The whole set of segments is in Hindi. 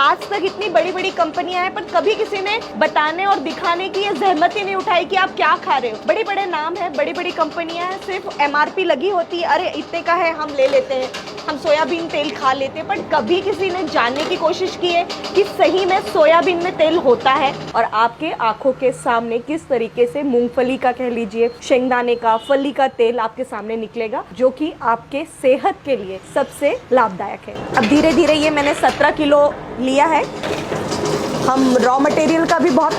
आज तक इतनी बड़ी बड़ी कंपनियां हैं पर कभी किसी ने बताने और दिखाने की ये जहमत ही नहीं उठाई कि आप क्या खा रहे हो। बड़े बड़े नाम है, बड़ी बड़ी कंपनियां हैं, सिर्फ एमआरपी लगी होती है, अरे इतने का है हम ले लेते हैं, हम सोयाबीन तेल खा लेते हैं। पर कभी किसी ने जानने की कोशिश की है कि सही में सोयाबीन में तेल होता है और आपके आंखों के सामने किस तरीके से मूंगफली का कह लीजिए, शेंगदाने का, फली का तेल आपके सामने निकलेगा जो कि आपके सेहत के लिए सबसे लाभदायक है। अब धीरे धीरे ये मैंने 17 किलो लिया है। हम रॉ मटेरियल का भी बहुत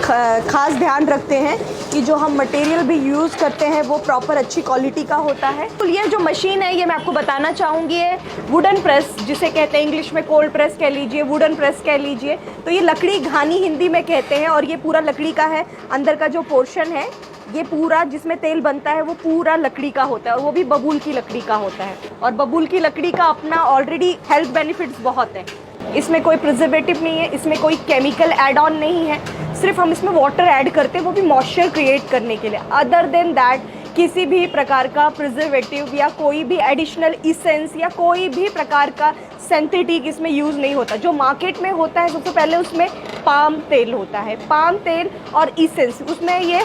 खास ध्यान रखते हैं कि जो हम मटेरियल भी यूज़ करते हैं वो प्रॉपर अच्छी क्वालिटी का होता है। तो ये जो मशीन है ये मैं आपको बताना चाहूँगी है वुडन प्रेस, जिसे कहते हैं इंग्लिश में कोल्ड प्रेस कह लीजिए, वुडन प्रेस कह लीजिए। तो ये लकड़ी घानी हिंदी में कहते हैं और ये पूरा लकड़ी का है। अंदर का जो पोर्शन है ये पूरा जिसमें तेल बनता है वो पूरा लकड़ी का होता है और वो भी बबूल की लकड़ी का होता है। और बबूल की लकड़ी का अपना ऑलरेडी हेल्थ बेनिफिट्स बहुत है। इसमें कोई प्रिजर्वेटिव नहीं है, इसमें कोई केमिकल ऐड ऑन नहीं है, सिर्फ हम इसमें वाटर ऐड करते हैं वो भी मॉइस्चर क्रिएट करने के लिए। अदर देन दैट किसी भी प्रकार का प्रिजर्वेटिव या कोई भी एडिशनल इसेंस या कोई भी प्रकार का सिंथेटिक इसमें यूज़ नहीं होता। जो मार्केट में होता है सबसे पहले उसमें पाम तेल होता है, पाम तेल और इसेंस, उसमें ये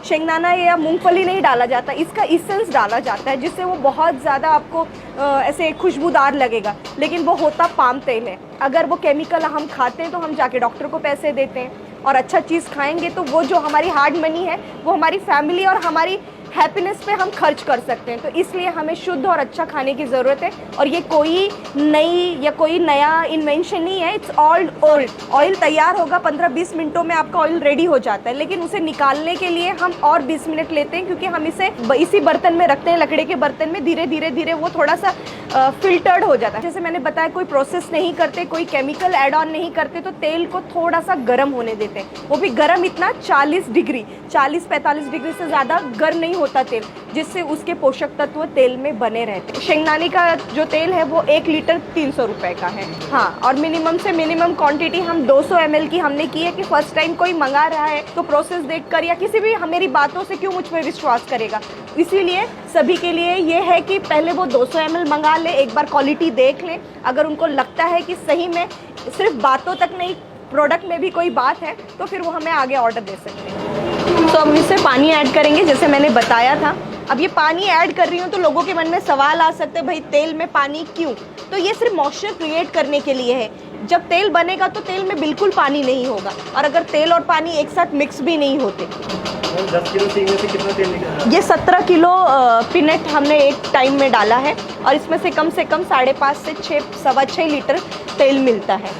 शेंगदाना या मूंगफली नहीं डाला जाता, इसका इसेंस डाला जाता है जिससे वो बहुत ज़्यादा आपको ऐसे खुशबूदार लगेगा, लेकिन वो होता पाम तेल है। अगर वो केमिकल हम खाते हैं तो हम जाके डॉक्टर को पैसे देते हैं, और अच्छा चीज़ खाएंगे तो वो जो हमारी हार्ड मनी है वो हमारी फैमिली और हमारी हैप्पीनेस पे हम खर्च कर सकते हैं। तो इसलिए हमें शुद्ध और अच्छा खाने की ज़रूरत है। और ये कोई नई या कोई नया इन्वेंशन नहीं है, इट्स ऑल ओल्ड। ऑयल तैयार होगा 15-20 मिनटों में आपका ऑयल रेडी हो जाता है, लेकिन उसे निकालने के लिए हम और 20 मिनट लेते हैं क्योंकि हम इसे इसी बर्तन में रखते हैं, लकड़ी के बर्तन में। धीरे धीरे धीरे वो थोड़ा सा फिल्टर्ड हो जाता है। जैसे मैंने बताया कोई प्रोसेस नहीं करते, कोई केमिकल ऐड ऑन नहीं करते, तो तेल को थोड़ा सा गर्म होने देते हैं। वो भी गर्म इतना 40 डिग्री 40-45 डिग्री से ज़्यादा गर्म नहीं होता तेल, जिससे उसके पोषक तत्व तेल में बने रहते हैं। शेंगदाने का जो तेल है वो 1 लीटर 300 रुपए का है। हाँ, और मिनिमम से मिनिमम क्वांटिटी हम 200 ml की हमने की है कि फर्स्ट टाइम कोई मंगा रहा है तो प्रोसेस देखकर या किसी भी मेरी बातों से क्यों मुझ पर विश्वास करेगा। इसीलिए सभी के लिए ये है कि पहले वो 200 ml मंगा ले, एक बार क्वालिटी देख लें। अगर उनको लगता है कि सही में सिर्फ बातों तक नहीं, प्रोडक्ट में भी कोई बात है, तो फिर वो हमें आगे ऑर्डर दे सकते हैं। तो हम इससे पानी ऐड करेंगे जैसे मैंने बताया था। अब ये पानी ऐड कर रही हूँ तो लोगों के मन में सवाल आ सकते हैं, भाई तेल में पानी क्यों? तो ये सिर्फ मॉइस्चर क्रिएट करने के लिए है। जब तेल बनेगा तो तेल में बिल्कुल पानी नहीं होगा, और अगर तेल और पानी एक साथ मिक्स भी नहीं होते। 10 किलो सींग में से कितना तेल निकला? ये 17 किलो पीनट हमने एक टाइम में डाला है और इसमें से कम 5.5 से 6-6.25 लीटर तेल मिलता है।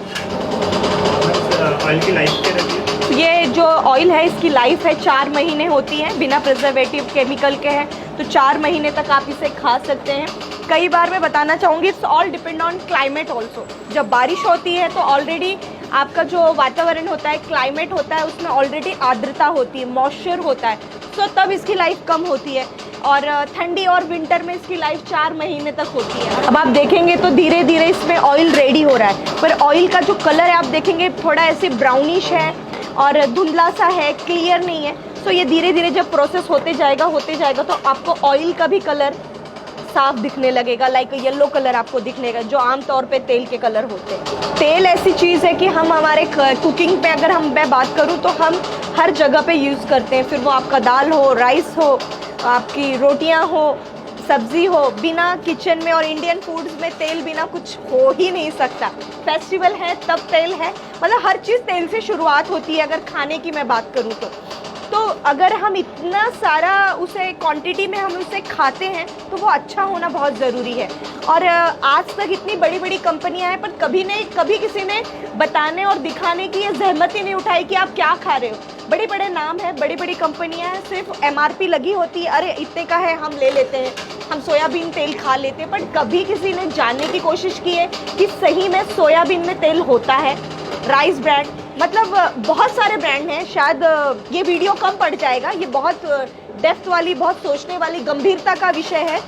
ऑयल की लाइफ क्या रहती है? ये जो ऑयल है इसकी लाइफ है 4 महीने होती है, बिना प्रिजर्वेटिव केमिकल के हैं, तो 4 महीने तक आप इसे खा सकते हैं। कई बार मैं बताना चाहूँगी, it's all depend on climate also. जब बारिश होती है तो ऑलरेडी आपका जो वातावरण होता है, क्लाइमेट होता है, उसमें ऑलरेडी आर्द्रता होती है, मॉइस्चर होता है, तो तब इसकी लाइफ कम होती है। और ठंडी और विंटर में इसकी लाइफ 4 महीने तक होती है। अब आप देखेंगे तो धीरे धीरे इसमें ऑयल रेडी हो रहा है, पर ऑयल का जो कलर है आप देखेंगे थोड़ा ऐसे ब्राउनिश है और धुंधला सा है, क्लियर नहीं है। सो ये धीरे धीरे जब प्रोसेस होते जाएगा तो आपको ऑयल का भी कलर साफ दिखने लगेगा, लाइक येलो कलर आपको दिखनेगा, जो आमतौर पे तेल के कलर होते हैं। तेल ऐसी चीज़ है कि हम हमारे कुकिंग पे अगर मैं बात करूँ तो हम हर जगह पे यूज़ करते हैं। फिर वो आपका दाल हो, राइस हो, आपकी रोटियां हो, सब्जी हो, बिना किचन में और इंडियन फूड्स में तेल बिना कुछ हो ही नहीं सकता। फेस्टिवल है तब तेल है, मतलब हर चीज़ तेल से शुरुआत होती है। अगर खाने की मैं बात करूँ तो अगर हम इतना सारा उसे क्वांटिटी में हम उसे खाते हैं तो वो अच्छा होना बहुत ज़रूरी है। और आज तक इतनी बड़ी बड़ी कंपनियां हैं पर कभी किसी ने बताने और दिखाने की ये जहमत ही नहीं उठाई कि आप क्या खा रहे हो। बड़े बड़े नाम है, बड़ी बड़ी कंपनियां हैं, सिर्फ एमआरपी लगी होती है, अरे इतने का है हम ले लेते हैं, हम सोयाबीन तेल खा लेते हैं। पर कभी किसी ने जानने की कोशिश की है कि सही में सोयाबीन में तेल होता है। राइस ब्रांड, मतलब बहुत सारे ब्रांड हैं, शायद ये वीडियो कम पड़ जाएगा, ये बहुत डेप्थ वाली, बहुत सोचने वाली, गंभीरता का विषय है।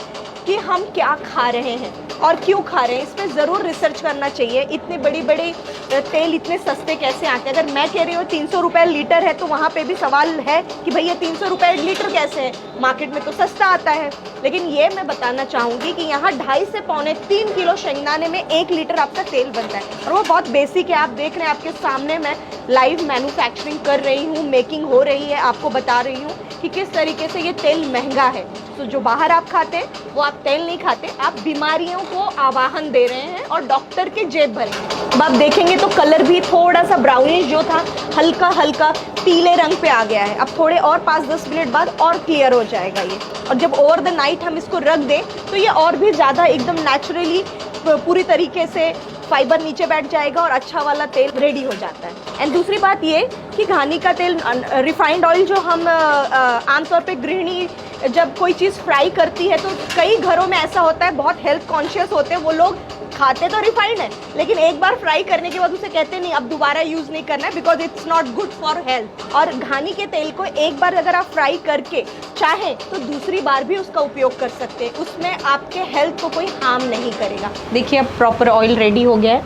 कि हम क्या खा रहे हैं और क्यों खा रहे हैं। इस पर ज़रूर रिसर्च करना चाहिए। इतने बड़ी बड़ी तेल इतने सस्ते कैसे आते हैं? अगर मैं कह रही हूँ 300 रुपये लीटर है तो वहाँ पे भी सवाल है कि भैया 300 रुपये लीटर कैसे है? मार्केट में तो सस्ता आता है। लेकिन ये मैं बताना चाहूँगी कि यहाँ 2.5 से पौने 3 किलो शेंगदाने में 1 लीटर आपका तेल बनता है और वो बहुत बेसिक है। आप देख रहे हैं, आपके सामने मैं लाइव मैन्युफैक्चरिंग कर रही हूँ, मेकिंग हो रही है, आपको बता रही हूँ कि किस तरीके से ये तेल महंगा है। तो जो बाहर आप खाते हैं वो आप तेल नहीं खाते, आप बीमारियों को आवाहन दे रहे हैं और डॉक्टर के जेब भरे हैं। अब आप देखेंगे तो कलर भी थोड़ा सा ब्राउनिश जो था हल्का हल्का पीले रंग पे आ गया है। अब थोड़े और 5-10 मिनट बाद और क्लियर हो जाएगा ये। और जब ओवर द नाइट हम इसको रख दें तो ये और भी ज़्यादा एकदम नेचुरली पूरी तरीके से फाइबर नीचे बैठ जाएगा और अच्छा वाला तेल रेडी हो जाता है। एंड दूसरी बात ये कि घानी का तेल, रिफाइंड ऑयल जो हम आमतौर पे गृहिणी जब कोई चीज़ फ्राई करती है तो कई घरों में ऐसा होता है, बहुत हेल्थ कॉन्शियस होते हैं वो लोग, खाते तो रिफाइंड है लेकिन एक बार फ्राई करने के बाद उसे कहते नहीं अब दोबारा यूज़ नहीं करना है because it's not good for health. और घानी के तेल को एक बार अगर आप फ्राई करके चाहें तो दूसरी बार भी उसका उपयोग कर सकते हैं, उसमें आपके हेल्थ को कोई हार्म नहीं करेगा। देखिए अब प्रॉपर ऑयल रेडी हो गया है,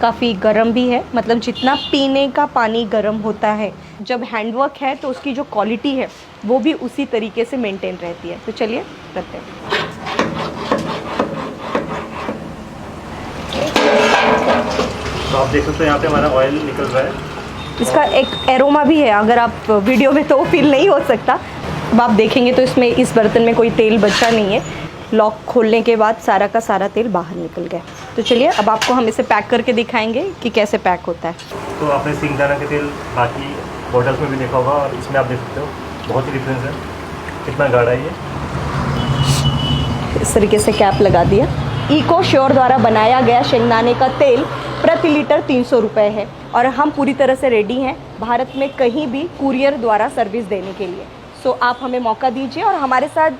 काफ़ी गर्म भी है, मतलब जितना पीने का पानी गर्म होता है जब हैंडवर्क है तो उसकी जो क्वालिटी है वो भी उसी तरीके से मेंटेन रहती है। तो चलिए करते हैं। तो आप देख सकते हो यहाँ पे हमारा ऑयल निकल रहा है। इसका एक एरोमा भी है, अगर आप वीडियो में तो वो फील नहीं हो सकता। अब आप देखेंगे तो इसमें इस बर्तन में कोई तेल बचा नहीं है। लॉक खोलने के बाद सारा का सारा तेल बाहर निकल गया। तो चलिए अब आपको हम इसे पैक करके दिखाएंगे कि कैसे पैक होता है। तो आपने सिंगदाना के तेल बाकी बॉटल्स में भी देखा होगा और इसमें आप देख सकते हो बहुत ही डिफरेंस है, कितना गाढ़ा है ये। इस तरीके से कैप लगा दिया। इको श्योर द्वारा बनाया गया शेंगदाने का तेल प्रति लीटर 300 रुपये है और हम पूरी तरह से रेडी हैं भारत में कहीं भी कुरियर द्वारा सर्विस देने के लिए। सो आप हमें मौका दीजिए और हमारे साथ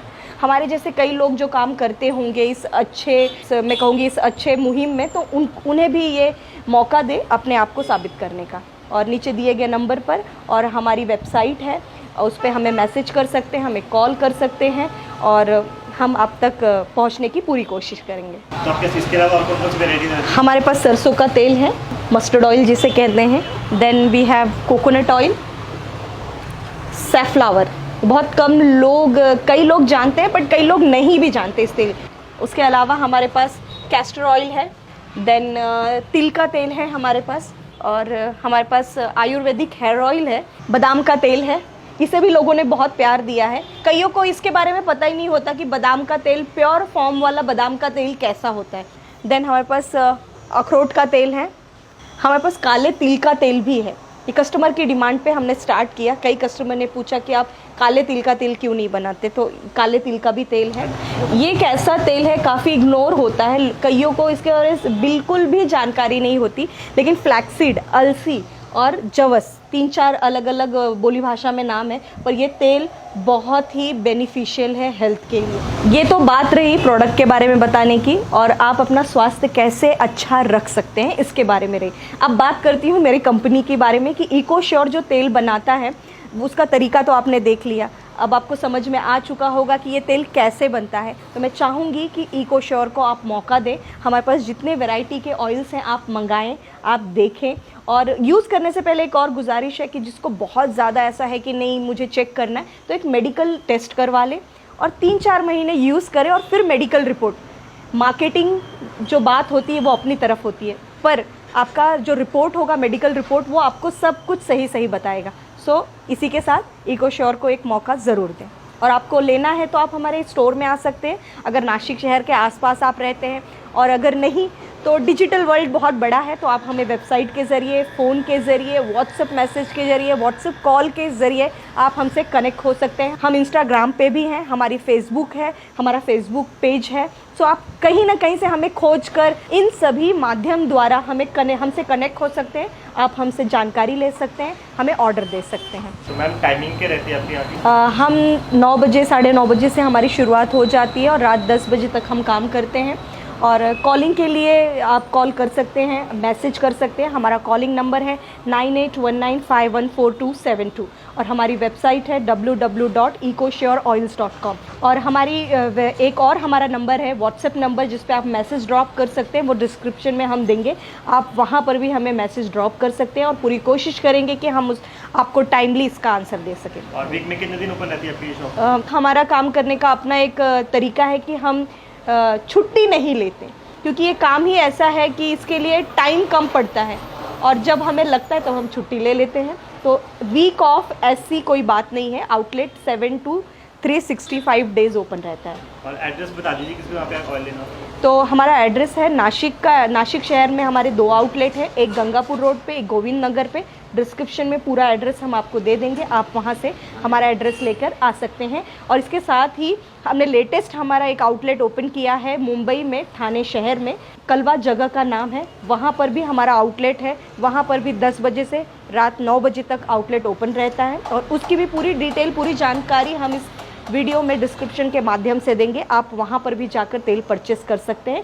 हमारे जैसे कई लोग जो काम करते होंगे इस अच्छे, मैं कहूँगी इस अच्छे मुहिम में, तो उन्हें भी ये मौका दे अपने आप को साबित करने का। और नीचे दिए गए नंबर पर और हमारी वेबसाइट है, उस पर हमें मैसेज कर सकते हैं, हमें कॉल कर सकते हैं और हम आप तक पहुंचने की पूरी कोशिश करेंगे। तो आपके इसके अलावा और कौन-कौन सी वैरायटी है? हमारे पास सरसों का तेल है, मस्टर्ड ऑयल जिसे कहते हैं, then we have coconut oil, safflower. बहुत कम लोग, कई लोग जानते हैं बट कई लोग नहीं भी जानते इस तेल। उसके अलावा हमारे पास कैस्टर ऑयल है, देन तिल का तेल है हमारे पास, और हमारे पास आयुर्वेदिक हेयर ऑयल है, बादाम का तेल है। इसे भी लोगों ने बहुत प्यार दिया है। कईयों को इसके बारे में पता ही नहीं होता कि बादाम का तेल, प्योर फॉर्म वाला बादाम का तेल कैसा होता है। देन हमारे पास अखरोट का तेल है, हमारे पास काले तिल का तेल भी है। ये कस्टमर की डिमांड पे हमने स्टार्ट किया। कई कस्टमर ने पूछा कि आप काले तिल का तेल क्यों नहीं बनाते, तो काले तिल का भी तेल है। ये एक ऐसा तेल है, काफ़ी इग्नोर होता है, कईयों को इसके बारे में बिल्कुल भी जानकारी नहीं होती, लेकिन फ्लैक्सीड, अलसी और जवस, 3-4 अलग अलग बोली भाषा में नाम है, पर ये तेल बहुत ही बेनिफिशियल है हेल्थ के लिए। ये तो बात रही प्रोडक्ट के बारे में बताने की, और आप अपना स्वास्थ्य कैसे अच्छा रख सकते हैं इसके बारे में रही। अब बात करती हूँ मेरी कंपनी के बारे में कि इको श्योर जो तेल बनाता है उसका तरीका तो आपने देख लिया। अब आपको समझ में आ चुका होगा कि ये तेल कैसे बनता है। तो मैं चाहूँगी कि इको श्योर को आप मौका दें। हमारे पास जितने वैरायटी के ऑयल्स हैं आप मंगाएं, आप देखें, और यूज़ करने से पहले एक और गुजारिश है कि जिसको बहुत ज़्यादा ऐसा है कि नहीं मुझे चेक करना है, तो एक मेडिकल टेस्ट करवा लें और 3-4 महीने यूज़ करें और फिर मेडिकल रिपोर्ट। मार्केटिंग जो बात होती है वो अपनी तरफ होती है, पर आपका जो रिपोर्ट होगा, मेडिकल रिपोर्ट, वो आपको सब कुछ सही सही बताएगा। सो इसी के साथ इको श्योर को एक मौका ज़रूर दें। और आपको लेना है तो आप हमारे स्टोर में आ सकते हैं अगर नासिक शहर के आसपास आप रहते हैं, और अगर नहीं तो डिजिटल वर्ल्ड बहुत बड़ा है, तो आप हमें वेबसाइट के ज़रिए, फ़ोन के ज़रिए, व्हाट्सएप मैसेज के ज़रिए, व्हाट्सएप कॉल के ज़रिए आप हमसे कनेक्ट हो सकते हैं। हम इंस्टाग्राम पे भी हैं, हमारी फेसबुक है, हमारा फेसबुक पेज है। सो आप कहीं ना कहीं से हमें खोज कर इन सभी माध्यम द्वारा हमसे कनेक्ट हो सकते हैं, आप हमसे जानकारी ले सकते हैं, हमें ऑर्डर दे सकते हैं। तो मैम टाइमिंग क्या रहती है आपकी यहाँ की? हम 9 बजे, 9:30 बजे से हमारी शुरुआत हो जाती है और रात 10 बजे तक हम काम करते हैं। और कॉलिंग के लिए आप कॉल कर सकते हैं, मैसेज कर सकते हैं। हमारा कॉलिंग नंबर है 9819514272। और हमारी वेबसाइट है www.ecosureoils.com। और हमारी एक और हमारा नंबर है, व्हाट्सएप नंबर, जिस पे आप मैसेज ड्रॉप कर सकते हैं, वो डिस्क्रिप्शन में हम देंगे। आप वहाँ पर भी हमें मैसेज ड्रॉप कर सकते हैं और पूरी कोशिश करेंगे कि हम आपको टाइमली इसका आंसर दे सकें। और वीक में कितने दिन ओपन रहती है आपकी शॉप? हमारा काम करने का अपना एक तरीका है कि हम छुट्टी नहीं लेते, क्योंकि ये काम ही ऐसा है कि इसके लिए टाइम कम पड़ता है और जब हमें लगता है तो हम छुट्टी ले लेते हैं। तो वीक ऑफ ऐसी कोई बात नहीं है। आउटलेट 7 to 365 डेज ओपन रहता है। और एड्रेस बता दीजिए किसको वहाँ पे आप ऑयल लेना हो। तो हमारा एड्रेस है नासिक शहर में हमारे 2 आउटलेट है, एक गंगापुर रोड पे, एक गोविंद नगर पे। डिस्क्रिप्शन में पूरा एड्रेस हम आपको दे देंगे, आप वहाँ से हमारा एड्रेस लेकर आ सकते हैं। और इसके साथ ही हमने लेटेस्ट हमारा एक आउटलेट ओपन किया है मुंबई में, थाने शहर में, कलवा जगह का नाम है। वहाँ पर भी हमारा आउटलेट है, वहाँ पर भी 10 बजे से रात 9 बजे तक आउटलेट ओपन रहता है। और उसकी भी पूरी डिटेल, पूरी जानकारी हम इस वीडियो में डिस्क्रिप्शन के माध्यम से देंगे। आप वहाँ पर भी जाकर तेल परचेस कर सकते हैं।